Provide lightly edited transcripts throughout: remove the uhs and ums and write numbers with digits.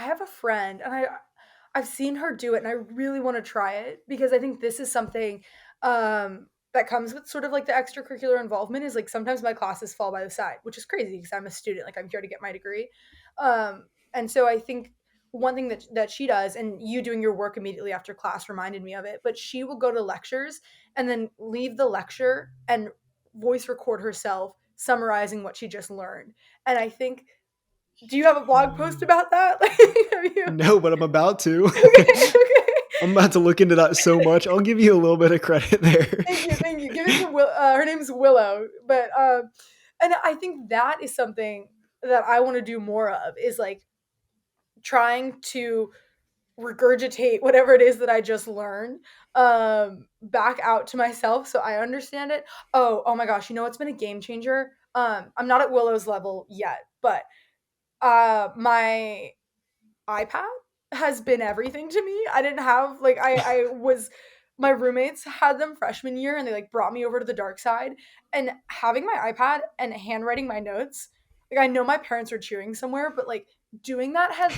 have a friend, and I've seen her do it, and I really want to try it because I think this is something that comes with sort of like the extracurricular involvement. Is like sometimes my classes fall by the side, which is crazy because I'm a student, like I'm here to get my degree, and so I think one thing that she does, and you doing your work immediately after class reminded me of it, but she will go to lectures and then leave the lecture and voice record herself summarizing what she just learned. And I think, do you have a blog post about that? Like, have you? No, but I'm about to. Okay, okay. I'm about to look into that so much. I'll give you a little bit of credit there. Thank you, thank you. Give it to her name's Willow, but and I think that is something that I want to do more of. Is like trying to regurgitate whatever it is that I just learned back out to myself so I understand it. Oh my gosh, you know what's been a game changer? I'm not at Willow's level yet, but my iPad has been everything to me. I didn't have like I was my roommates had them freshman year and they like brought me over to the dark side, and having my iPad and handwriting my notes, like I know my parents are cheering somewhere, but like doing that has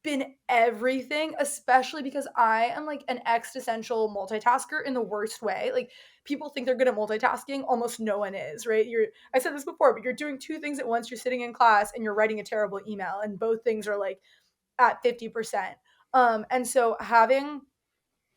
been everything, especially because I am like an existential multitasker in the worst way. Like people think they're good at multitasking, almost no one is, right? I said this before, but you're doing two things at once. You're sitting in class and you're writing a terrible email, and both things are like at 50%. And so having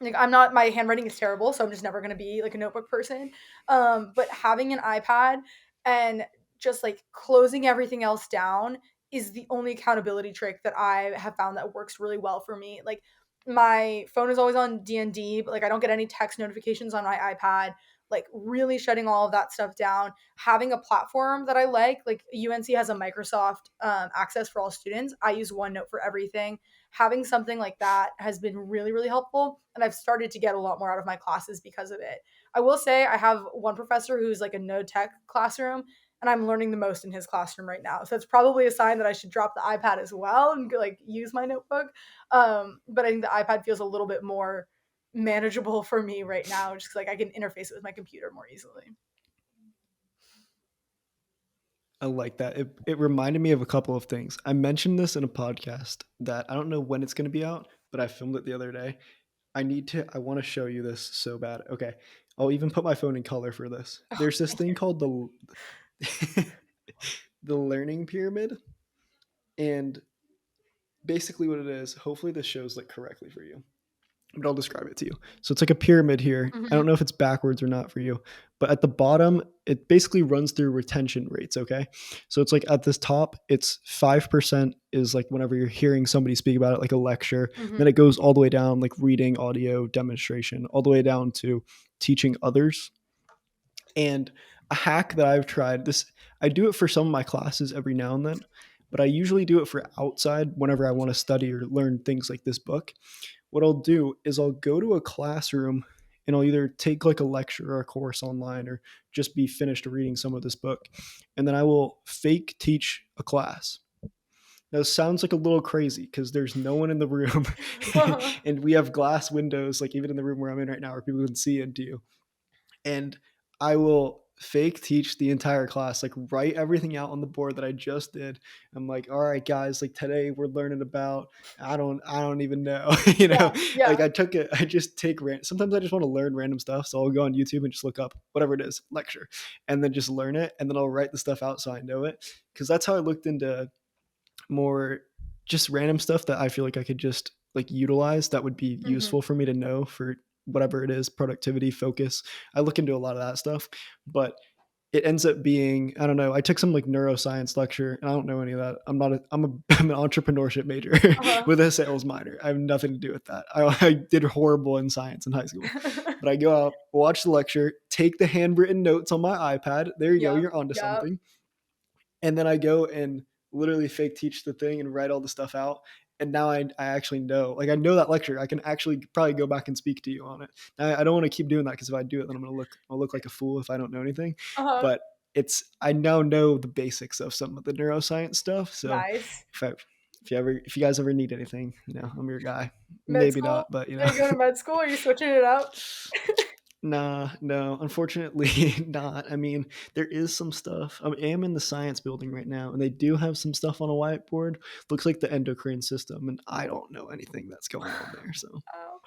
like I'm not my handwriting is terrible, so I'm just never gonna be like a notebook person. But having an iPad and just like closing everything else down is the only accountability trick that I have found that works really well for me. Like my phone is always on DND, but like I don't get any text notifications on my iPad. Like really shutting all of that stuff down, having a platform that I like UNC has a Microsoft access for all students. I use OneNote for everything. Having something like that has been really, really helpful. And I've started to get a lot more out of my classes because of it. I will say I have one professor who's like a no tech classroom, and I'm learning the most in his classroom right now. So it's probably a sign that I should drop the iPad as well and like use my notebook. But I think the iPad feels a little bit more manageable for me right now, just 'cause, like I can interface it with my computer more easily. I like that. It reminded me of a couple of things. I mentioned this in a podcast that I don't know when it's going to be out, but I filmed it the other day. I want to show you this so bad. Okay. I'll even put my phone in color for this. Oh, There's this thank thing you. called the learning pyramid. And basically what it is, hopefully this shows like correctly for you, but I'll describe it to you. So it's like a pyramid here. I don't Mhm. know if it's backwards or not for you, but at the bottom, it basically runs through retention rates. Okay. So it's like at this top, it's 5% is like whenever you're hearing somebody speak about it, like a lecture. Then Mhm. it goes all the way down, like reading, audio, demonstration, all the way down to teaching others. And a hack that I've tried this, I do it for some of my classes every now and then, but I usually do it for outside whenever I want to study or learn things like this book. What I'll do is I'll go to a classroom and I'll either take like a lecture or a course online or just be finished reading some of this book. And then I will fake teach a class. Now, it sounds like a little crazy because there's no one in the room and we have glass windows, like even in the room where I'm in right now, where people can see into you. And I will fake teach the entire class, like write everything out on the board that I just did. I'm like, all right, guys, like today we're learning about, I don't even know, Yeah, like yeah. I just take, sometimes I just want to learn random stuff. So I'll go on YouTube and just look up whatever it is, lecture, and then just learn it. And then I'll write the stuff out so I know it. Cause that's how I looked into more just random stuff that I feel like I could just like utilize that would be Mhm. useful for me to know for whatever it is, productivity, focus. I look into a lot of that stuff, but it ends up being, I don't know, I took some like neuroscience lecture and I don't know any of that. I'm an entrepreneurship major Uh-huh. with a sales minor. I have nothing to do with that. I did horrible in science in high school, but I go out, watch the lecture, take the handwritten notes on my iPad. There you go. Yep, You're onto yep. something. And then I go and literally fake teach the thing and write all the stuff out. And now I actually know, like I know that lecture. I can actually probably go back and speak to you on it. I don't want to keep doing that because if I do it, then I'll look like a fool if I don't know anything. Uh-huh. But I now know the basics of some of the neuroscience stuff. So Nice. if I, if you guys ever need anything, I'm your guy. Med Maybe school? not, but Are you going to med school? Are you switching it up? Nah, no, unfortunately not. I mean, there is some stuff. I am in the science building right now, and they do have some stuff on a whiteboard. Looks like the endocrine system, and I don't know anything that's going on there. So Oh.